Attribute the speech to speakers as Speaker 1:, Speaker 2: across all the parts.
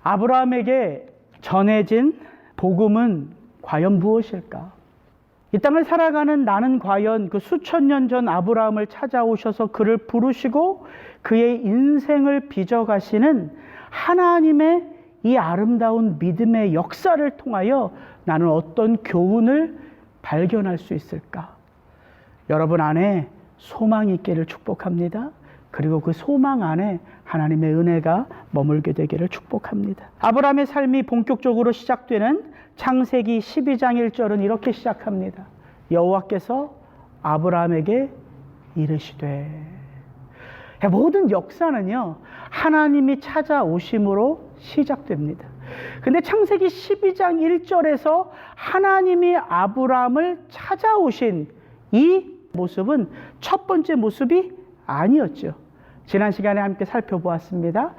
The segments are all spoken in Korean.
Speaker 1: 아브라함에게 전해진 복음은 과연 무엇일까? 이 땅을 살아가는 나는 과연 그 수천 년 전 아브라함을 찾아오셔서 그를 부르시고 그의 인생을 빚어가시는 하나님의 이 아름다운 믿음의 역사를 통하여 나는 어떤 교훈을 발견할 수 있을까? 여러분 안에 소망이 있기를 축복합니다. 그리고 그 소망 안에 하나님의 은혜가 머물게 되기를 축복합니다. 아브라함의 삶이 본격적으로 시작되는 창세기 12장 1절은 이렇게 시작합니다. 여호와께서 아브라함에게 이르시되. 모든 역사는요, 하나님이 찾아오심으로 시작됩니다. 근데 창세기 12장 1절에서 하나님이 아브라함을 찾아오신 이 모습은 첫 번째 모습이 아니었죠. 지난 시간에 함께 살펴보았습니다.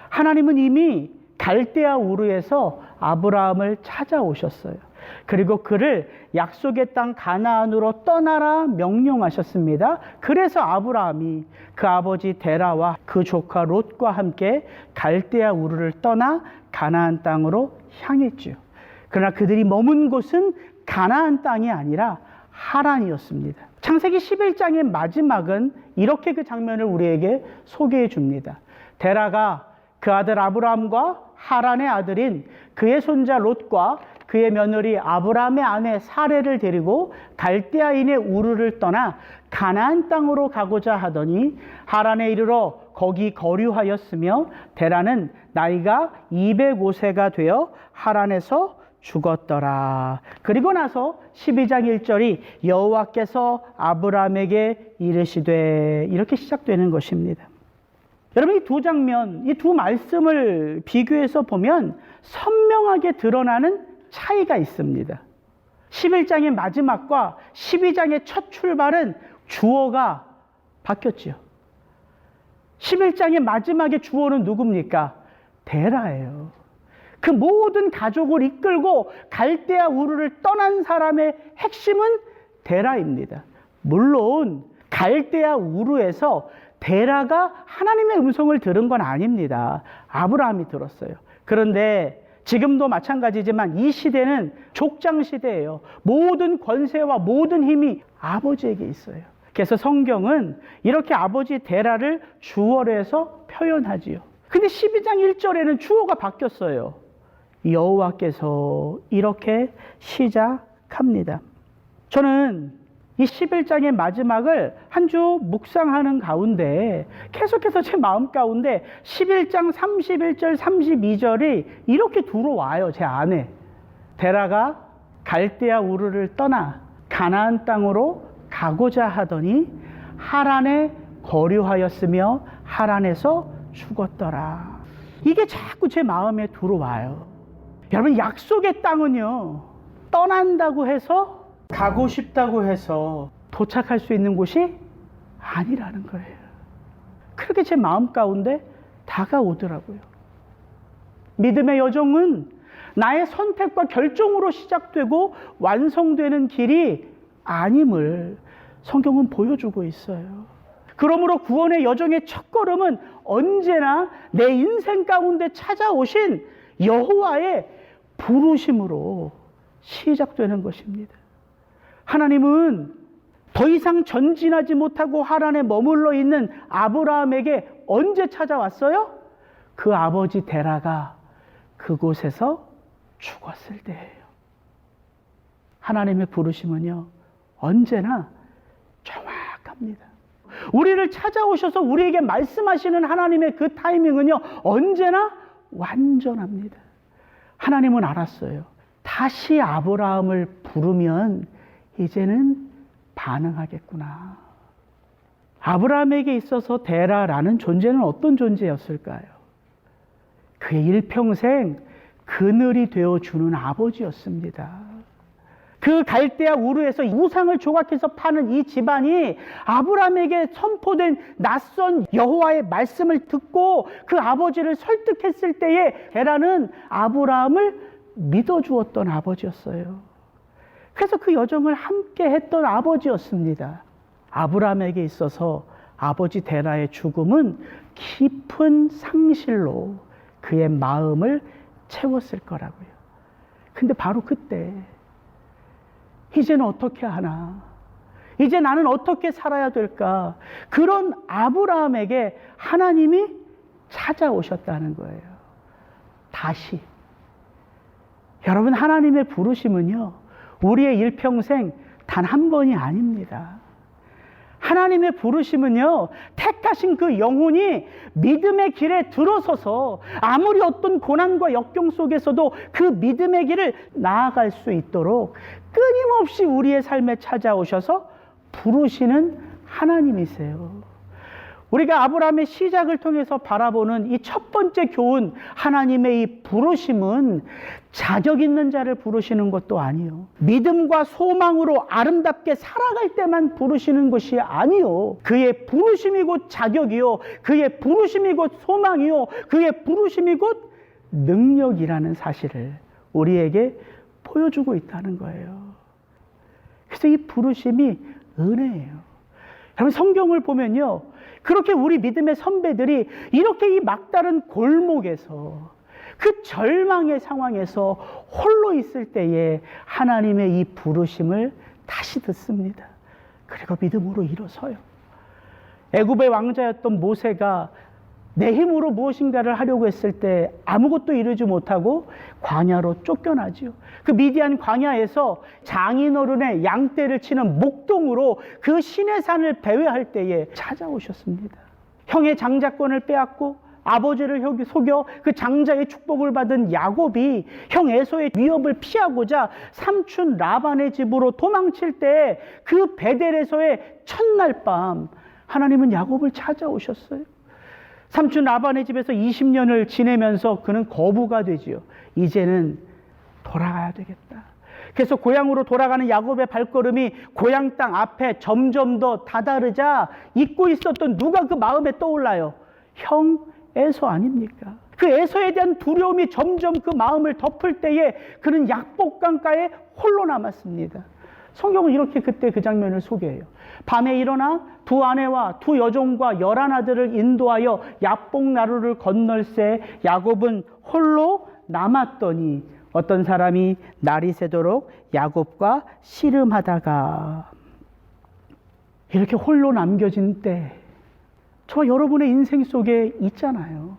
Speaker 1: 하나님은 이미 갈대아 우르에서 아브라함을 찾아오셨어요. 그리고 그를 약속의 땅 가나안으로 떠나라 명령하셨습니다. 그래서 아브라함이 그 아버지 데라와 그 조카 롯과 함께 갈대아 우르를 떠나 가나안 땅으로 향했죠. 그러나 그들이 머문 곳은 가나안 땅이 아니라 하란이었습니다. 창세기 11장의 마지막은 이렇게 그 장면을 우리에게 소개해 줍니다. 데라가 그 아들 아브라함과 하란의 아들인 그의 손자 롯과 그의 며느리 아브라함의 아내 사레를 데리고 갈대아인의 우르를 떠나 가나안 땅으로 가고자 하더니 하란에 이르러 거기 거류하였으며 데라는 나이가 205세가 되어 하란에서 죽었더라. 그리고 나서 12장 1절이 여호와께서 아브라함에게 이르시되 이렇게 시작되는 것입니다. 여러분, 이 두 장면, 이 두 말씀을 비교해서 보면 선명하게 드러나는 차이가 있습니다. 11장의 마지막과 12장의 첫 출발은 주어가 바뀌었죠. 11장의 마지막의 주어는 누굽니까? 데라예요. 그 모든 가족을 이끌고 갈대아 우르를 떠난 사람의 핵심은 데라입니다. 물론 갈대아 우르에서 데라가 하나님의 음성을 들은 건 아닙니다. 아브라함이 들었어요. 그런데 지금도 마찬가지지만 이 시대는 족장 시대예요. 모든 권세와 모든 힘이 아버지에게 있어요. 그래서 성경은 이렇게 아버지 데라를 주어로 해서 표현하지요. 근데 12장 1절에는 주어가 바뀌었어요. 여호와께서 이렇게 시작합니다. 저는 이 11장의 마지막을 한 주 묵상하는 가운데 계속해서 제 마음 가운데 11장 31절 32절이 이렇게 들어와요. 제 안에. 데라가 갈대아 우르를 떠나 가나안 땅으로 가고자 하더니 하란에 거류하였으며 하란에서 죽었더라. 이게 자꾸 제 마음에 들어와요. 여러분, 약속의 땅은요, 떠난다고 해서 가고 싶다고 해서 도착할 수 있는 곳이 아니라는 거예요. 그렇게 제 마음 가운데 다가오더라고요. 믿음의 여정은 나의 선택과 결정으로 시작되고 완성되는 길이 아님을 성경은 보여주고 있어요. 그러므로 구원의 여정의 첫걸음은 언제나 내 인생 가운데 찾아오신 여호와의 부르심으로 시작되는 것입니다. 하나님은 더 이상 전진하지 못하고 하란에 머물러 있는 아브라함에게 언제 찾아왔어요? 그 아버지 데라가 그곳에서 죽었을 때예요. 하나님의 부르심은요, 언제나 정확합니다. 우리를 찾아오셔서 우리에게 말씀하시는 하나님의 그 타이밍은요, 언제나 완전합니다. 하나님은 알았어요. 다시 아브라함을 부르면 이제는 반응하겠구나. 아브라함에게 있어서 데라라는 존재는 어떤 존재였을까요? 그의 일평생 그늘이 되어주는 아버지였습니다. 그 갈대아 우르에서 우상을 조각해서 파는 이 집안이 아브라함에게 선포된 낯선 여호와의 말씀을 듣고 그 아버지를 설득했을 때에 데라는 아브라함을 믿어주었던 아버지였어요. 그래서 그 여정을 함께 했던 아버지였습니다. 아브라함에게 있어서 아버지 데라의 죽음은 깊은 상실로 그의 마음을 채웠을 거라고요. 근데 바로 그때 이제는 어떻게 하나? 이제 나는 어떻게 살아야 될까? 그런 아브라함에게 하나님이 찾아오셨다는 거예요. 다시. 여러분, 하나님의 부르심은요, 우리의 일평생 단 한 번이 아닙니다. 하나님의 부르심은요, 택하신 그 영혼이 믿음의 길에 들어서서 아무리 어떤 고난과 역경 속에서도 그 믿음의 길을 나아갈 수 있도록 끊임없이 우리의 삶에 찾아오셔서 부르시는 하나님이세요. 우리가 아브라함의 시작을 통해서 바라보는 이 첫 번째 교훈, 하나님의 이 부르심은 자격 있는 자를 부르시는 것도 아니요, 믿음과 소망으로 아름답게 살아갈 때만 부르시는 것이 아니요, 그의 부르심이 곧 자격이요, 그의 부르심이 곧 소망이요, 그의 부르심이 곧 능력이라는 사실을 우리에게 보여주고 있다는 거예요. 그래서 이 부르심이 은혜예요. 여러분, 성경을 보면요, 그렇게 우리 믿음의 선배들이 이렇게 이 막다른 골목에서 그 절망의 상황에서 홀로 있을 때에 하나님의 이 부르심을 다시 듣습니다. 그리고 믿음으로 일어서요. 애굽의 왕자였던 모세가 내 힘으로 무엇인가를 하려고 했을 때 아무것도 이루지 못하고 광야로 쫓겨나지요. 그 미디안 광야에서 장인어른의 양떼를 치는 목동으로 그 시내산을 배회할 때에 찾아오셨습니다. 형의 장자권을 빼앗고 아버지를 속여 그 장자의 축복을 받은 야곱이 형 에서의 위협을 피하고자 삼촌 라반의 집으로 도망칠 때 그 베델에서의 첫날 밤 하나님은 야곱을 찾아오셨어요. 삼촌 라반의 집에서 20년을 지내면서 그는 거부가 되지요. 이제는 돌아가야 되겠다. 그래서 고향으로 돌아가는 야곱의 발걸음이 고향 땅 앞에 점점 더 다다르자 잊고 있었던 누가 그 마음에 떠올라요? 형 에서 아닙니까? 그 에서에 대한 두려움이 점점 그 마음을 덮을 때에 그는 약복강가에 홀로 남았습니다. 성경은 이렇게 그때 그 장면을 소개해요. 밤에 일어나 두 아내와 두 여종과 11아들을 인도하여 약복나루를 건널새 야곱은 홀로 남았더니 어떤 사람이 날이 새도록 야곱과 씨름하다가, 이렇게 홀로 남겨진 때 저와 여러분의 인생 속에 있잖아요.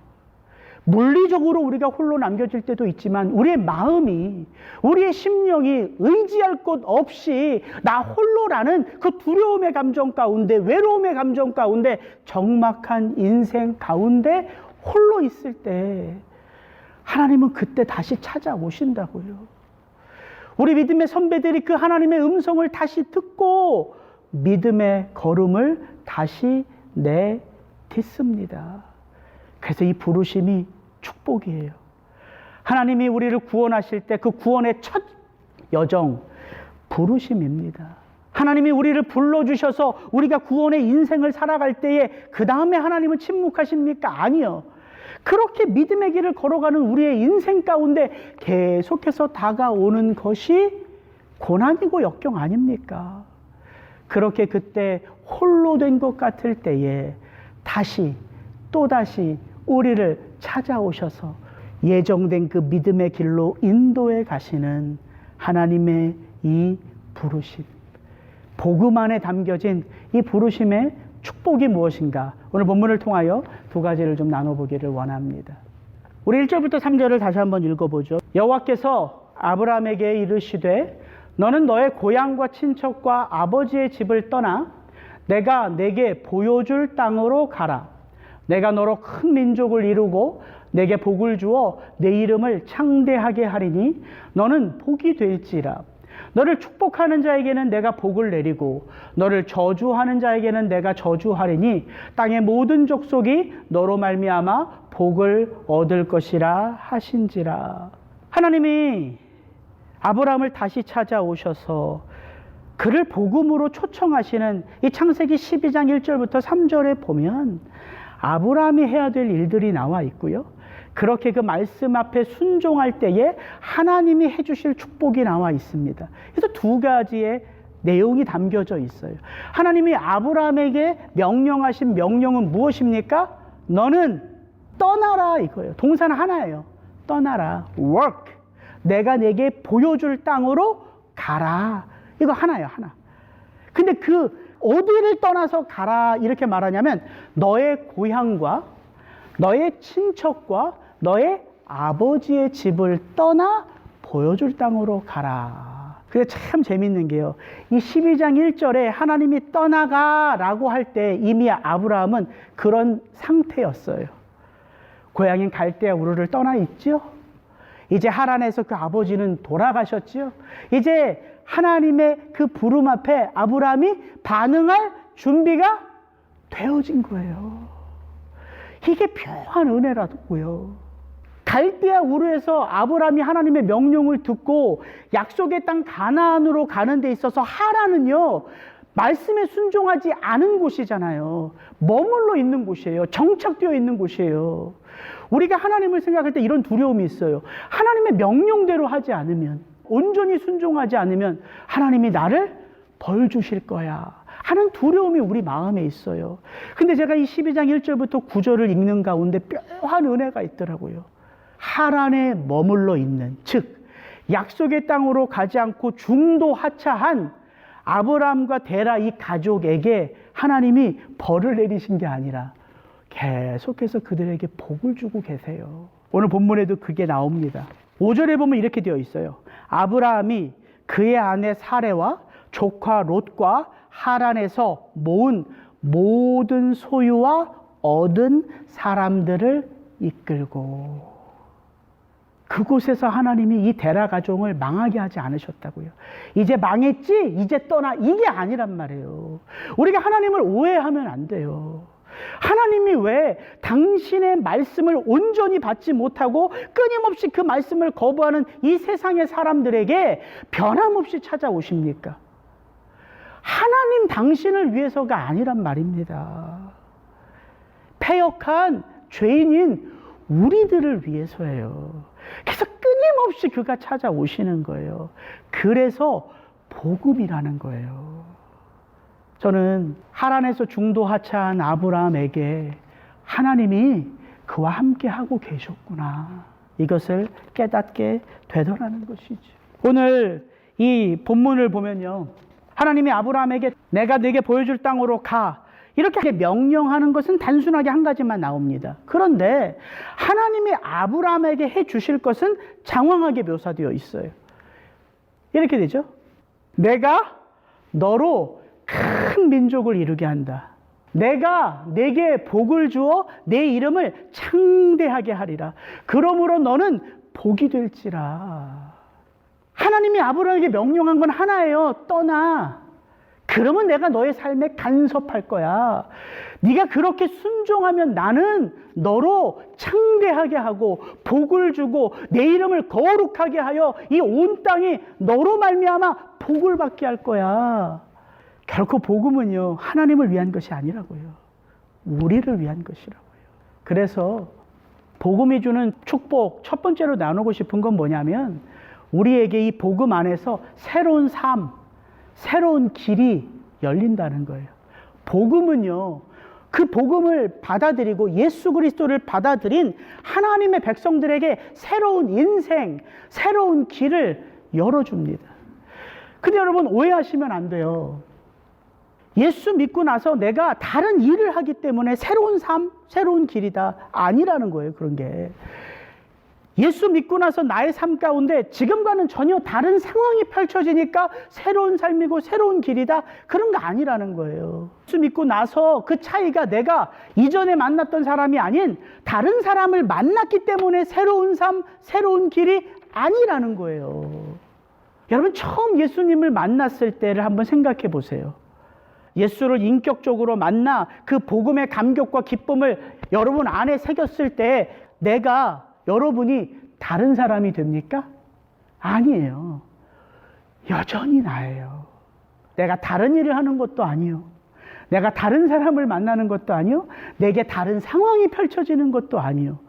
Speaker 1: 물리적으로 우리가 홀로 남겨질 때도 있지만 우리의 마음이, 우리의 심령이 의지할 곳 없이 나 홀로라는 그 두려움의 감정 가운데, 외로움의 감정 가운데, 적막한 인생 가운데 홀로 있을 때 하나님은 그때 다시 찾아오신다고요. 우리 믿음의 선배들이 그 하나님의 음성을 다시 듣고 믿음의 걸음을 다시 내딛습니다. 그래서 이 부르심이 축복이에요. 하나님이 우리를 구원하실 때 그 구원의 첫 여정, 부르심입니다. 하나님이 우리를 불러주셔서 우리가 구원의 인생을 살아갈 때에 그 다음에 하나님은 침묵하십니까? 아니요. 그렇게 믿음의 길을 걸어가는 우리의 인생 가운데 계속해서 다가오는 것이 고난이고 역경 아닙니까? 그렇게 그때 홀로 된 것 같을 때에 다시 또다시 우리를 찾아오셔서 예정된 그 믿음의 길로 인도해 가시는 하나님의 이 부르심, 복음 안에 담겨진 이 부르심의 축복이 무엇인가, 오늘 본문을 통하여 두 가지를 좀 나눠보기를 원합니다. 우리 1절부터 3절을 다시 한번 읽어보죠. 여호와께서 아브라함에게 이르시되 너는 너의 고향과 친척과 아버지의 집을 떠나 내가 내게 보여줄 땅으로 가라. 내가 너로 큰 민족을 이루고 내게 복을 주어 내 이름을 창대하게 하리니 너는 복이 될지라. 너를 축복하는 자에게는 내가 복을 내리고 너를 저주하는 자에게는 내가 저주하리니 땅의 모든 족속이 너로 말미암아 복을 얻을 것이라 하신지라. 하나님이 아브라함을 다시 찾아오셔서 그를 복음으로 초청하시는 이 창세기 12장 1절부터 3절에 보면 아브라함이 해야 될 일들이 나와 있고요. 그렇게 그 말씀 앞에 순종할 때에 하나님이 해주실 축복이 나와 있습니다. 그래서 두 가지의 내용이 담겨져 있어요. 하나님이 아브라함에게 명령하신 명령은 무엇입니까? 너는 떠나라 이거예요. 동사는 하나예요. 떠나라. work. 내가 내게 보여줄 땅으로 가라. 이거 하나예요, 하나. 근데 어디를 떠나서 가라 이렇게 말하냐면 너의 고향과 너의 친척과 너의 아버지의 집을 떠나 보여줄 땅으로 가라. 그게 참 재밌는 게요. 이 12장 1절에 하나님이 떠나가라고 할 때 이미 아브라함은 그런 상태였어요. 고향인 갈대아 우르를 떠나 있죠. 이제 하란에서 그 아버지는 돌아가셨지요. 이제 하나님의 그 부름 앞에 아브라함이 반응할 준비가 되어진 거예요. 이게 묘한 은혜라고요. 갈대아 우르에서 아브라함이 하나님의 명령을 듣고 약속의 땅 가나안으로 가는 데 있어서 하란은요, 말씀에 순종하지 않은 곳이잖아요. 머물러 있는 곳이에요. 정착되어 있는 곳이에요. 우리가 하나님을 생각할 때 이런 두려움이 있어요. 하나님의 명령대로 하지 않으면, 온전히 순종하지 않으면 하나님이 나를 벌 주실 거야 하는 두려움이 우리 마음에 있어요. 근데 제가 이 12장 1절부터 9절을 읽는 가운데 묘한 은혜가 있더라고요. 하란에 머물러 있는, 즉 약속의 땅으로 가지 않고 중도 하차한 아브라함과 데라 이 가족에게 하나님이 벌을 내리신 게 아니라 계속해서 그들에게 복을 주고 계세요. 오늘 본문에도 그게 나옵니다. 5절에 보면 이렇게 되어 있어요. 아브라함이 그의 아내 사레와 조카 롯과 하란에서 모은 모든 소유와 얻은 사람들을 이끌고, 그곳에서 하나님이 이 데라 가족을 망하게 하지 않으셨다고요. 이제 망했지? 이제 떠나. 이게 아니란 말이에요. 우리가 하나님을 오해하면 안 돼요. 하나님이 왜 당신의 말씀을 온전히 받지 못하고 끊임없이 그 말씀을 거부하는 이 세상의 사람들에게 변함없이 찾아오십니까? 하나님 당신을 위해서가 아니란 말입니다. 패역한 죄인인 우리들을 위해서예요. 그래서 끊임없이 그가 찾아오시는 거예요. 그래서 복음이라는 거예요. 저는 하란에서 중도 하차한 아브라함에게 하나님이 그와 함께 하고 계셨구나, 이것을 깨닫게 되더라는 것이죠. 오늘 이 본문을 보면요, 하나님이 아브라함에게 내가 네게 보여줄 땅으로 가 이렇게 명령하는 것은 단순하게 한 가지만 나옵니다. 그런데 하나님이 아브라함에게 해 주실 것은 장황하게 묘사되어 있어요. 이렇게 되죠. 내가 너로 큰 민족을 이루게 한다. 내가 네게 복을 주어 내 이름을 창대하게 하리라. 그러므로 너는 복이 될지라. 하나님이 아브라함에게 명령한 건 하나예요. 떠나. 그러면 내가 너의 삶에 간섭할 거야. 네가 그렇게 순종하면 나는 너로 창대하게 하고 복을 주고 내 이름을 거룩하게 하여 이 온 땅이 너로 말미암아 복을 받게 할 거야. 결코 복음은요, 하나님을 위한 것이 아니라고요. 우리를 위한 것이라고요. 그래서 복음이 주는 축복, 첫 번째로 나누고 싶은 건 뭐냐면, 우리에게 이 복음 안에서 새로운 삶, 새로운 길이 열린다는 거예요. 복음은요, 그 복음을 받아들이고 예수 그리스도를 받아들인 하나님의 백성들에게 새로운 인생, 새로운 길을 열어줍니다. 근데 여러분, 오해하시면 안 돼요. 예수 믿고 나서 내가 다른 일을 하기 때문에 새로운 삶, 새로운 길이다. 아니라는 거예요, 그런 게. 예수 믿고 나서 나의 삶 가운데 지금과는 전혀 다른 상황이 펼쳐지니까 새로운 삶이고 새로운 길이다. 그런 거 아니라는 거예요. 예수 믿고 나서 그 차이가 내가 이전에 만났던 사람이 아닌 다른 사람을 만났기 때문에 새로운 삶, 새로운 길이 아니라는 거예요. 여러분, 처음 예수님을 만났을 때를 한번 생각해 보세요. 예수를 인격적으로 만나 그 복음의 감격과 기쁨을 여러분 안에 새겼을 때 여러분이 다른 사람이 됩니까? 아니에요. 여전히 나예요. 내가 다른 일을 하는 것도 아니요. 내가 다른 사람을 만나는 것도 아니요. 내게 다른 상황이 펼쳐지는 것도 아니요.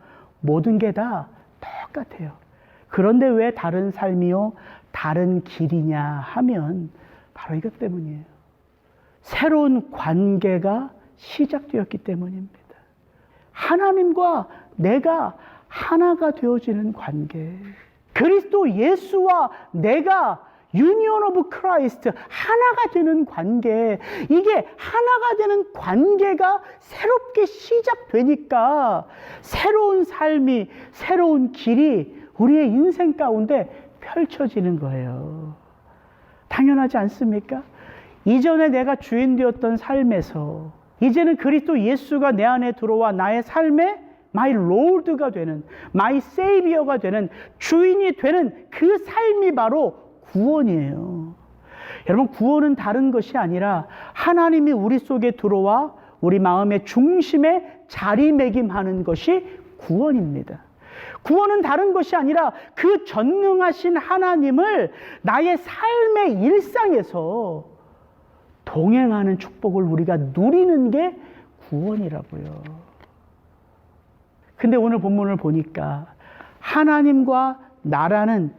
Speaker 1: 모든 게 다 똑같아요. 그런데 왜 다른 삶이요, 다른 길이냐 하면 바로 이것 때문이에요. 새로운 관계가 시작되었기 때문입니다. 하나님과 내가 하나가 되어지는 관계. 그리스도 예수와 내가 유니온 오브 크라이스트, 하나가 되는 관계. 이게 하나가 되는 관계가 새롭게 시작되니까 새로운 삶이, 새로운 길이 우리의 인생 가운데 펼쳐지는 거예요. 당연하지 않습니까? 이전에 내가 주인 되었던 삶에서 이제는 그리스도 예수가 내 안에 들어와 나의 삶에 마이 롤드가 되는, 마이 세이비어가 되는, 주인이 되는 그 삶이 바로 구원이에요. 여러분, 구원은 다른 것이 아니라 하나님이 우리 속에 들어와 우리 마음의 중심에 자리매김하는 것이 구원입니다. 구원은 다른 것이 아니라 그 전능하신 하나님을 나의 삶의 일상에서 동행하는 축복을 우리가 누리는 게 구원이라고요. 근데 오늘 본문을 보니까 하나님과 나라는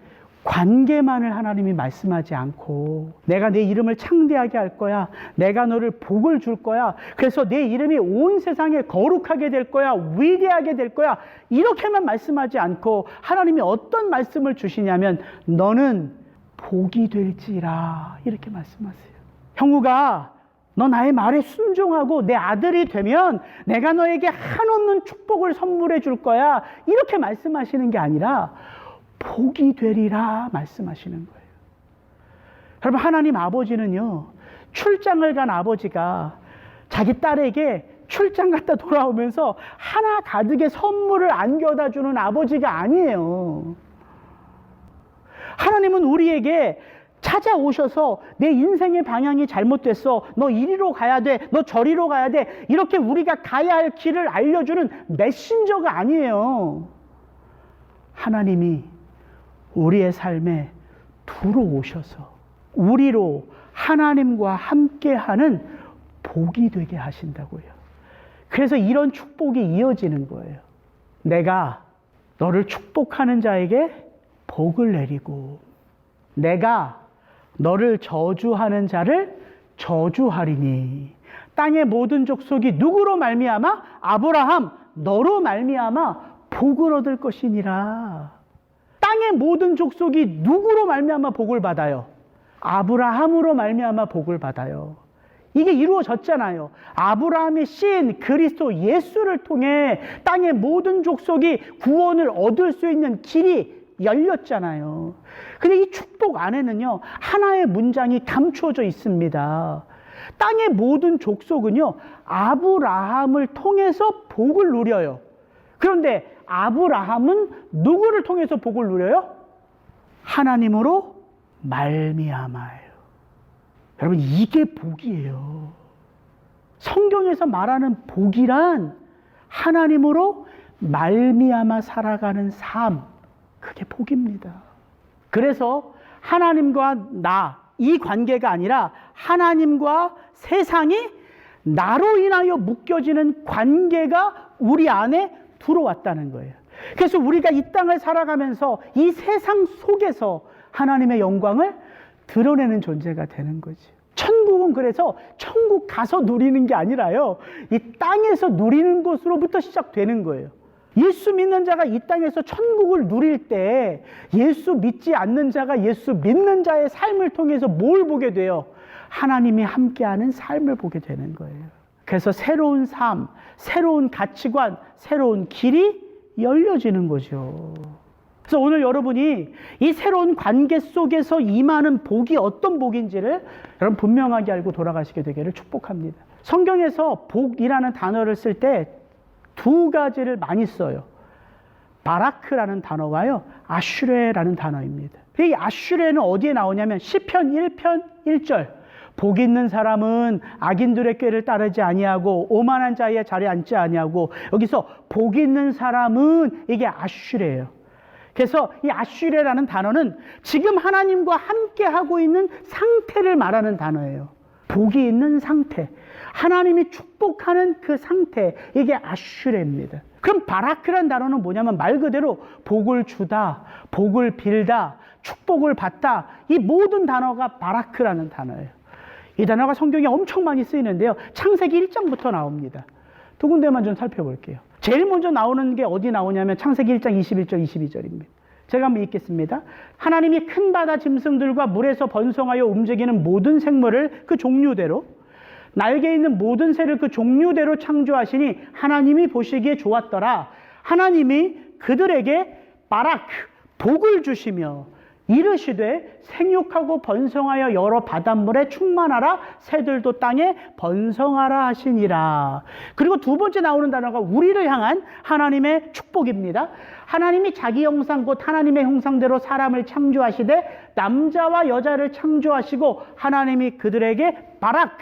Speaker 1: 관계만을 하나님이 말씀하지 않고 내가 내 이름을 창대하게 할 거야. 내가 너를 복을 줄 거야. 그래서 내 이름이 온 세상에 거룩하게 될 거야. 위대하게 될 거야. 이렇게만 말씀하지 않고 하나님이 어떤 말씀을 주시냐면 너는 복이 될지라 이렇게 말씀하세요. 형우가 너 나의 말에 순종하고 내 아들이 되면 내가 너에게 한없는 축복을 선물해 줄 거야. 이렇게 말씀하시는 게 아니라 복이 되리라 말씀하시는 거예요. 여러분, 하나님 아버지는요, 출장을 간 아버지가 자기 딸에게 출장 갔다 돌아오면서 하나 가득의 선물을 안겨다 주는 아버지가 아니에요. 하나님은 우리에게 찾아오셔서 내 인생의 방향이 잘못됐어. 너 이리로 가야 돼. 너 저리로 가야 돼. 이렇게 우리가 가야 할 길을 알려주는 메신저가 아니에요. 하나님이 우리의 삶에 들어오셔서 우리로 하나님과 함께하는 복이 되게 하신다고요. 그래서 이런 축복이 이어지는 거예요. 내가 너를 축복하는 자에게 복을 내리고 내가 너를 저주하는 자를 저주하리니 땅의 모든 족속이 누구로 말미암아? 아브라함 너로 말미암아 복을 얻을 것이니라. 땅의 모든 족속이 누구로 말미암아 복을 받아요? 아브라함으로 말미암아 복을 받아요. 이게 이루어졌잖아요. 아브라함의 신 그리스도 예수를 통해 땅의 모든 족속이 구원을 얻을 수 있는 길이 열렸잖아요. 근데 이 축복 안에는요, 하나의 문장이 감추어져 있습니다. 땅의 모든 족속은요, 아브라함을 통해서 복을 누려요. 그런데 아브라함은 누구를 통해서 복을 누려요? 하나님으로 말미암아요. 여러분, 이게 복이에요. 성경에서 말하는 복이란 하나님으로 말미암아 살아가는 삶, 그게 복입니다. 그래서 하나님과 나, 이 관계가 아니라 하나님과 세상이 나로 인하여 묶여지는 관계가 우리 안에 들어왔다는 거예요. 그래서 우리가 이 땅을 살아가면서 이 세상 속에서 하나님의 영광을 드러내는 존재가 되는 거죠. 천국은 그래서 천국 가서 누리는 게 아니라요, 이 땅에서 누리는 것으로부터 시작되는 거예요. 예수 믿는 자가 이 땅에서 천국을 누릴 때 예수 믿지 않는 자가 예수 믿는 자의 삶을 통해서 뭘 보게 돼요? 하나님이 함께하는 삶을 보게 되는 거예요. 그래서 새로운 삶, 새로운 가치관, 새로운 길이 열려지는 거죠. 그래서 오늘 여러분이 이 새로운 관계 속에서 임하는 복이 어떤 복인지를 여러분 분명하게 알고 돌아가시게 되기를 축복합니다. 성경에서 복이라는 단어를 쓸 때 두 가지를 많이 써요. 바라크라는 단어와요, 아슈레라는 단어입니다. 이 아슈레는 어디에 나오냐면 시편 1편 1절. 복 있는 사람은 악인들의 꾀를 따르지 아니하고 오만한 자의 자리에 앉지 아니하고, 여기서 복 있는 사람은 이게 아슈레예요. 그래서 이 아슈레라는 단어는 지금 하나님과 함께 하고 있는 상태를 말하는 단어예요. 복이 있는 상태, 하나님이 축복하는 그 상태, 이게 아슈레입니다. 그럼 바라크란 단어는 뭐냐면 말 그대로 복을 주다, 복을 빌다, 축복을 받다, 이 모든 단어가 바라크라는 단어예요. 이 단어가 성경에 엄청 많이 쓰이는데요, 창세기 1장부터 나옵니다. 두 군데만 좀 살펴볼게요. 제일 먼저 나오는 게 어디 나오냐면 창세기 1장 21절 22절입니다. 제가 한번 읽겠습니다. 하나님이 큰 바다 짐승들과 물에서 번성하여 움직이는 모든 생물을 그 종류대로, 날개 있는 모든 새를 그 종류대로 창조하시니 하나님이 보시기에 좋았더라. 하나님이 그들에게 바라크, 복을 주시며 이르시되 생육하고 번성하여 여러 바닷물에 충만하라, 새들도 땅에 번성하라 하시니라. 그리고 두 번째 나오는 단어가 우리를 향한 하나님의 축복입니다. 하나님이 자기 형상 곧 하나님의 형상대로 사람을 창조하시되 남자와 여자를 창조하시고 하나님이 그들에게 바라크,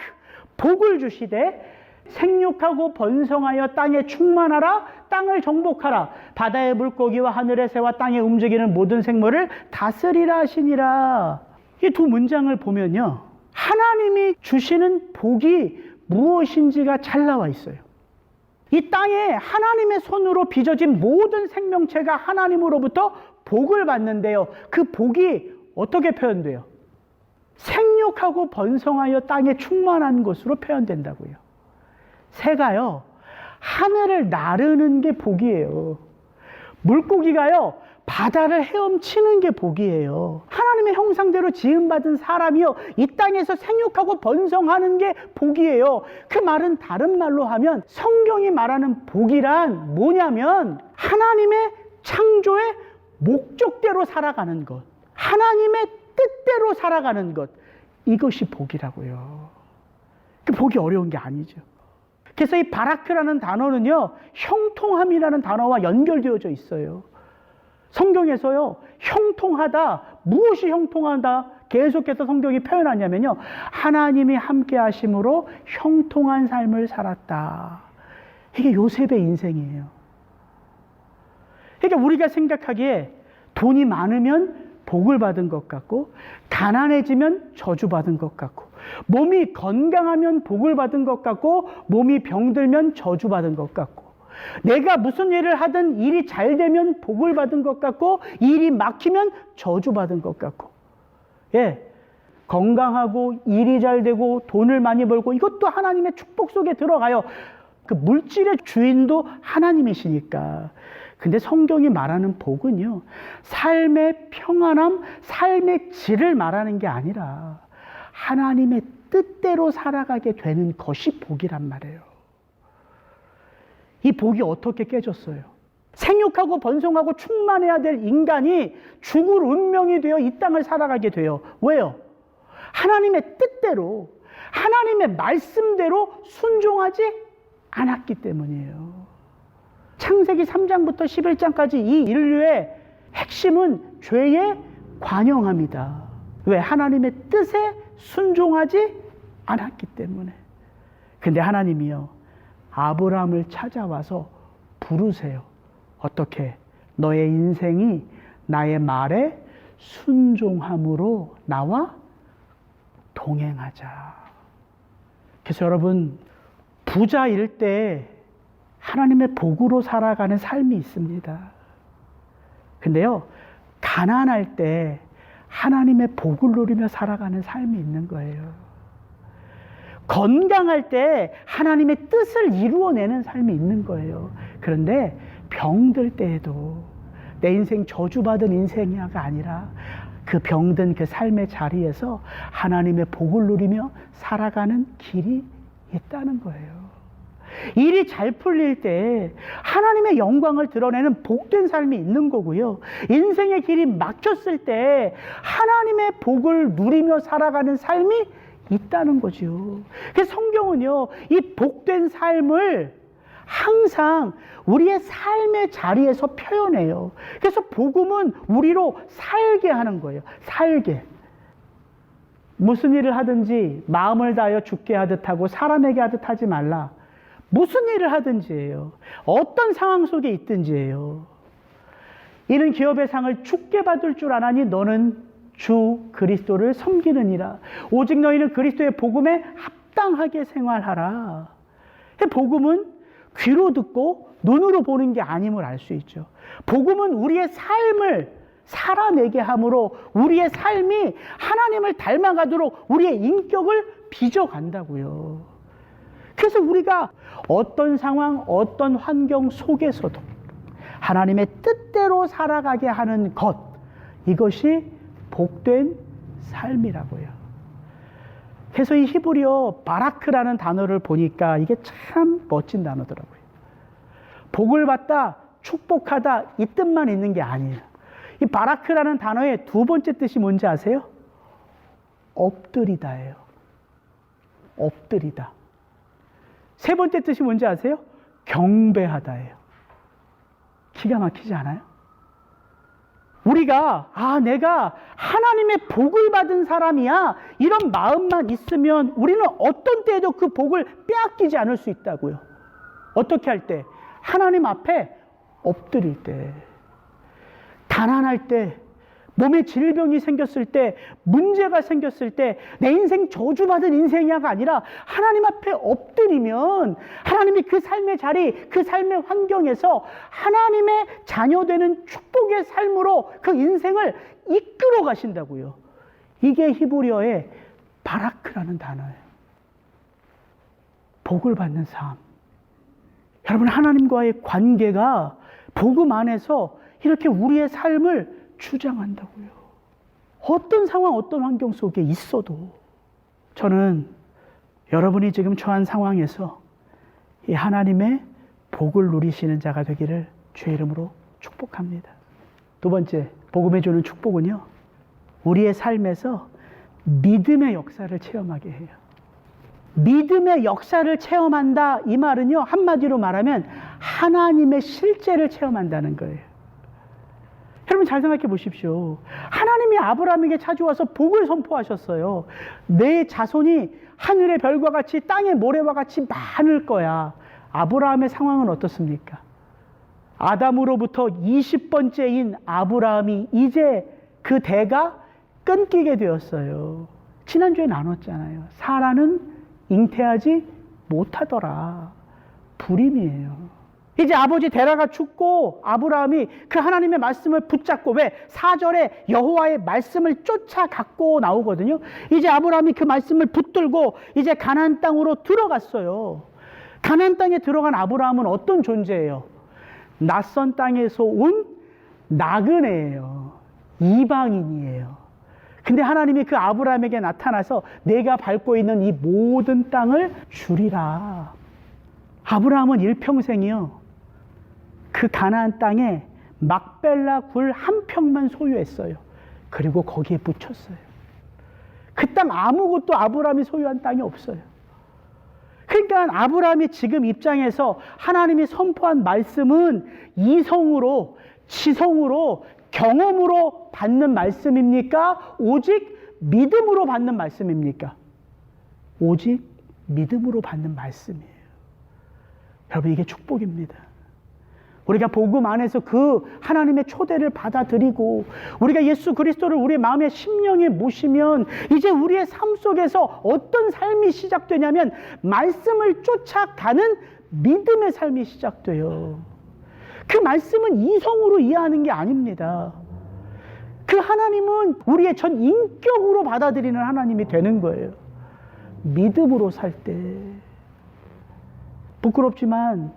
Speaker 1: 복을 주시되 생육하고 번성하여 땅에 충만하라, 땅을 정복하라, 바다의 물고기와 하늘의 새와 땅에 움직이는 모든 생물을 다스리라 하시니라. 이 두 문장을 보면요, 하나님이 주시는 복이 무엇인지가 잘 나와 있어요. 이 땅에 하나님의 손으로 빚어진 모든 생명체가 하나님으로부터 복을 받는데요, 그 복이 어떻게 표현돼요? 생육하고 번성하여 땅에 충만한 것으로 표현된다고요. 새가요, 하늘을 나르는 게 복이에요. 물고기가요, 바다를 헤엄치는 게 복이에요. 하나님의 형상대로 지음받은 사람이요, 이 땅에서 생육하고 번성하는 게 복이에요. 그 말은 다른 말로 하면 성경이 말하는 복이란 뭐냐면 하나님의 창조의 목적대로 살아가는 것, 하나님의 뜻대로 살아가는 것, 이것이 복이라고요. 그 복이 어려운 게 아니죠. 그래서 이 바라크라는 단어는요, 형통함이라는 단어와 연결되어져 있어요. 성경에서요, 형통하다, 무엇이 형통하다 계속해서 성경이 표현하냐면요, 하나님이 함께 하심으로 형통한 삶을 살았다. 이게 요셉의 인생이에요. 그러니까 우리가 생각하기에 돈이 많으면 복을 받은 것 같고, 가난해지면 저주받은 것 같고, 몸이 건강하면 복을 받은 것 같고, 몸이 병들면 저주받은 것 같고, 내가 무슨 일을 하든 일이 잘 되면 복을 받은 것 같고, 일이 막히면 저주받은 것 같고, 예, 건강하고 일이 잘 되고 돈을 많이 벌고, 이것도 하나님의 축복 속에 들어가요. 그 물질의 주인도 하나님이시니까. 근데 성경이 말하는 복은요, 삶의 평안함, 삶의 질을 말하는 게 아니라 하나님의 뜻대로 살아가게 되는 것이 복이란 말이에요. 이 복이 어떻게 깨졌어요? 생육하고 번성하고 충만해야 될 인간이 죽을 운명이 되어 이 땅을 살아가게 돼요. 왜요? 하나님의 뜻대로, 하나님의 말씀대로 순종하지 않았기 때문이에요. 창세기 3장부터 11장까지 이 인류의 핵심은 죄의 관영함이다. 왜? 하나님의 뜻에 순종하지 않았기 때문에. 근데 하나님이요, 아브라함을 찾아와서 부르세요. 어떻게? 너의 인생이 나의 말에 순종함으로 나와 동행하자. 그래서 여러분, 부자일 때 하나님의 복으로 살아가는 삶이 있습니다. 근데요, 가난할 때 하나님의 복을 누리며 살아가는 삶이 있는 거예요. 건강할 때 하나님의 뜻을 이루어내는 삶이 있는 거예요. 그런데 병들 때에도 내 인생 저주받은 인생이야가 아니라 그 병든 그 삶의 자리에서 하나님의 복을 누리며 살아가는 길이 있다는 거예요. 일이 잘 풀릴 때 하나님의 영광을 드러내는 복된 삶이 있는 거고요. 인생의 길이 막혔을 때 하나님의 복을 누리며 살아가는 삶이 있다는 거죠. 그래서 성경은요, 이 복된 삶을 항상 우리의 삶의 자리에서 표현해요. 그래서 복음은 우리로 살게 하는 거예요. 살게. 무슨 일을 하든지 마음을 다하여 죽게 하듯 하고 사람에게 하듯 하지 말라. 무슨 일을 하든지예요. 어떤 상황 속에 있든지예요. 이는 기업의 상을 죽게 받을 줄 아나니 너는 주 그리스도를 섬기느니라. 오직 너희는 그리스도의 복음에 합당하게 생활하라. 복음은 귀로 듣고 눈으로 보는 게 아님을 알 수 있죠. 복음은 우리의 삶을 살아내게 함으로 우리의 삶이 하나님을 닮아가도록 우리의 인격을 빚어간다고요. 그래서 우리가 어떤 상황, 어떤 환경 속에서도 하나님의 뜻대로 살아가게 하는 것, 이것이 복된 삶이라고요. 그래서 이 히브리어 바라크라는 단어를 보니까 이게 참 멋진 단어더라고요. 복을 받다, 축복하다, 이 뜻만 있는 게 아니에요. 이 바라크라는 단어의 두 번째 뜻이 뭔지 아세요? 엎드리다예요. 엎드리다. 세 번째 뜻이 뭔지 아세요? 경배하다예요. 기가 막히지 않아요? 우리가 내가 하나님의 복을 받은 사람이야, 이런 마음만 있으면 우리는 어떤 때에도 그 복을 빼앗기지 않을 수 있다고요. 어떻게 할 때? 하나님 앞에 엎드릴 때, 가난할 때, 몸에 질병이 생겼을 때, 문제가 생겼을 때, 내 인생 저주받은 인생이야가 아니라 하나님 앞에 엎드리면 하나님이 그 삶의 자리, 그 삶의 환경에서 하나님의 자녀되는 축복의 삶으로 그 인생을 이끌어 가신다고요. 이게 히브리어의 바라크라는 단어예요. 복을 받는 삶. 여러분, 하나님과의 관계가 복음 안에서 이렇게 우리의 삶을 주장한다고요. 어떤 상황, 어떤 환경 속에 있어도 저는 여러분이 지금 처한 상황에서 이 하나님의 복을 누리시는 자가 되기를 주의 이름으로 축복합니다. 두 번째, 복음에 주는 축복은요, 우리의 삶에서 믿음의 역사를 체험하게 해요. 믿음의 역사를 체험한다, 이 말은요, 한마디로 말하면 하나님의 실제를 체험한다는 거예요. 여러분, 잘 생각해 보십시오. 하나님이 아브라함에게 찾아와서 복을 선포하셨어요. 내 자손이 하늘의 별과 같이 땅의 모래와 같이 많을 거야. 아브라함의 상황은 어떻습니까? 아담으로부터 20번째인 아브라함이 이제 그 대가 끊기게 되었어요. 지난주에 나눴잖아요. 사라는 잉태하지 못하더라. 불임이에요. 이제 아버지 데라가 죽고 아브라함이 그 하나님의 말씀을 붙잡고, 왜? 4절에 여호와의 말씀을 쫓아 갖고 나오거든요. 이제 아브라함이 그 말씀을 붙들고 이제 가나안 땅으로 들어갔어요. 가나안 땅에 들어간 아브라함은 어떤 존재예요? 낯선 땅에서 온 나그네예요. 이방인이에요. 근데 하나님이 그 아브라함에게 나타나서 내가 밟고 있는 이 모든 땅을 주리라. 아브라함은 일평생이요, 그 가나안 땅에 막벨라 굴 한 평만 소유했어요. 그리고 거기에 묻혔어요. 그 땅 아무것도 아브라함이 소유한 땅이 없어요. 그러니까 아브라함이 지금 입장에서 하나님이 선포한 말씀은 이성으로, 지성으로, 경험으로 받는 말씀입니까? 오직 믿음으로 받는 말씀입니까? 오직 믿음으로 받는 말씀이에요. 여러분, 이게 축복입니다. 우리가 복음 안에서 그 하나님의 초대를 받아들이고 우리가 예수 그리스도를 우리의 마음의 심령에 모시면 이제 우리의 삶 속에서 어떤 삶이 시작되냐면 말씀을 쫓아가는 믿음의 삶이 시작돼요. 그 말씀은 이성으로 이해하는 게 아닙니다. 그 하나님은 우리의 전 인격으로 받아들이는 하나님이 되는 거예요. 믿음으로 살 때. 부끄럽지만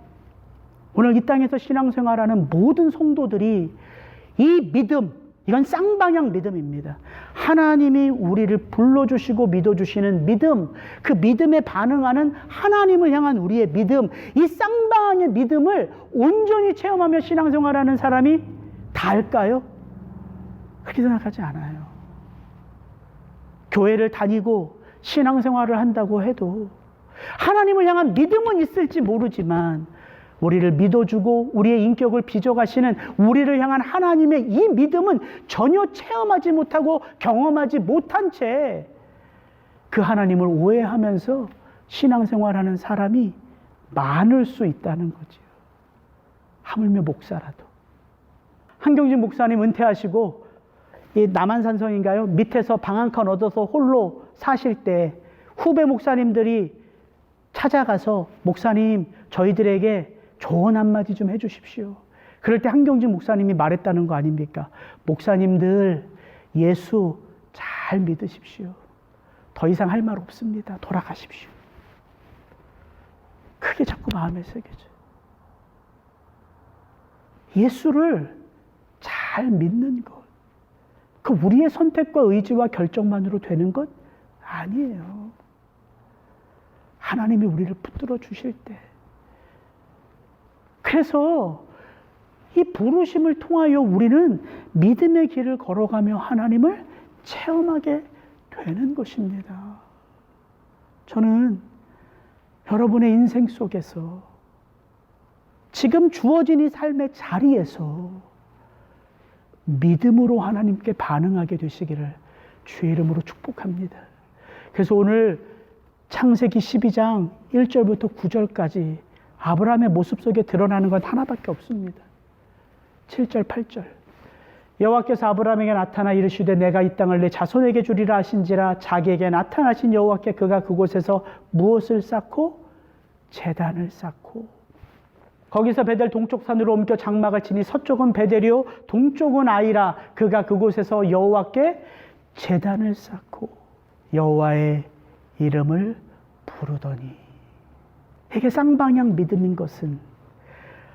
Speaker 1: 오늘 이 땅에서 신앙생활하는 모든 성도들이 이 믿음, 이건 쌍방향 믿음입니다. 하나님이 우리를 불러주시고 믿어주시는 믿음, 그 믿음에 반응하는 하나님을 향한 우리의 믿음, 이 쌍방향의 믿음을 온전히 체험하며 신앙생활하는 사람이 다 할까요? 그렇게 생각하지 않아요. 교회를 다니고 신앙생활을 한다고 해도 하나님을 향한 믿음은 있을지 모르지만 우리를 믿어주고 우리의 인격을 빚어가시는 우리를 향한 하나님의 이 믿음은 전혀 체험하지 못하고 경험하지 못한 채 그 하나님을 오해하면서 신앙생활하는 사람이 많을 수 있다는 거죠. 하물며 목사라도. 한경진 목사님 은퇴하시고 이 남한산성인가요? 밑에서 방 한 칸 얻어서 홀로 사실 때 후배 목사님들이 찾아가서 목사님, 저희들에게 조언 한마디 좀 해주십시오. 그럴 때 한경진 목사님이 말했다는 거 아닙니까? 목사님들 예수 잘 믿으십시오. 더 이상 할 말 없습니다. 돌아가십시오. 그게 자꾸 마음에 새겨져요. 예수를 잘 믿는 것, 그 우리의 선택과 의지와 결정만으로 되는 것 아니에요. 하나님이 우리를 붙들어 주실 때. 그래서 이 부르심을 통하여 우리는 믿음의 길을 걸어가며 하나님을 체험하게 되는 것입니다. 저는 여러분의 인생 속에서 지금 주어진 이 삶의 자리에서 믿음으로 하나님께 반응하게 되시기를 주의 이름으로 축복합니다. 그래서 오늘 창세기 12장 1절부터 9절까지 아브라함의 모습 속에 드러나는 건 하나밖에 없습니다. 7절, 8절. 여호와께서 아브라함에게 나타나 이르시되 내가 이 땅을 내 자손에게 주리라 하신지라 자기에게 나타나신 여호와께 그가 그곳에서 무엇을 쌓고 제단을 쌓고 거기서 베델 동쪽 산으로 옮겨 장막을 치니 서쪽은 베델이요 동쪽은 아이라 그가 그곳에서 여호와께 제단을 쌓고 여호와의 이름을 부르더니 이게 쌍방향 믿음인 것은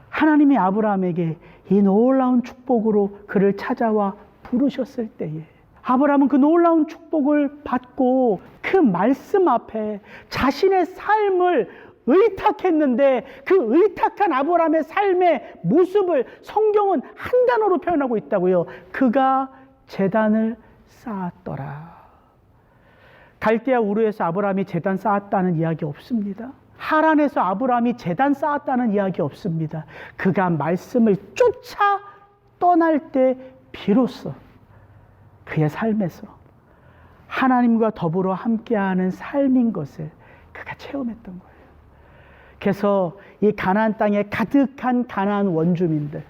Speaker 1: 하나님이 아브라함에게 이 놀라운 축복으로 그를 찾아와 부르셨을 때에 아브라함은 그 놀라운 축복을 받고 그 말씀 앞에 자신의 삶을 의탁했는데 그 의탁한 아브라함의 삶의 모습을 성경은 한 단어로 표현하고 있다고요. 그가 제단을 쌓았더라. 갈대아 우르에서 아브라함이 제단 쌓았다는 이야기 없습니다. 하란에서 아브라함이 제단 쌓았다는 이야기 없습니다. 그가 말씀을 쫓아 떠날 때 비로소 그의 삶에서 하나님과 더불어 함께하는 삶인 것을 그가 체험했던 거예요. 그래서 이 가나안 땅에 가득한 가나안 원주민들,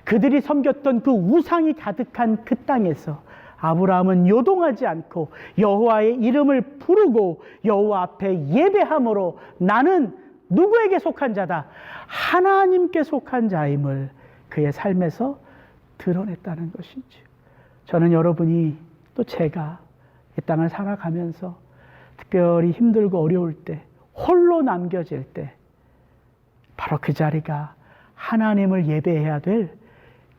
Speaker 1: 그들이 섬겼던 그 우상이 가득한 그 땅에서 아브라함은 요동하지 않고 여호와의 이름을 부르고 여호와 앞에 예배함으로 나는 누구에게 속한 자다? 하나님께 속한 자임을 그의 삶에서 드러냈다는 것이죠. 저는 여러분이 또 제가 이 땅을 살아가면서 특별히 힘들고 어려울 때 홀로 남겨질 때 바로 그 자리가 하나님을 예배해야 될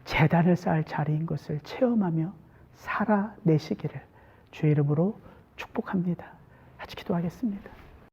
Speaker 1: 제단을 쌓을 자리인 것을 체험하며 살아내시기를 주의 이름으로 축복합니다. 같이 기도하겠습니다.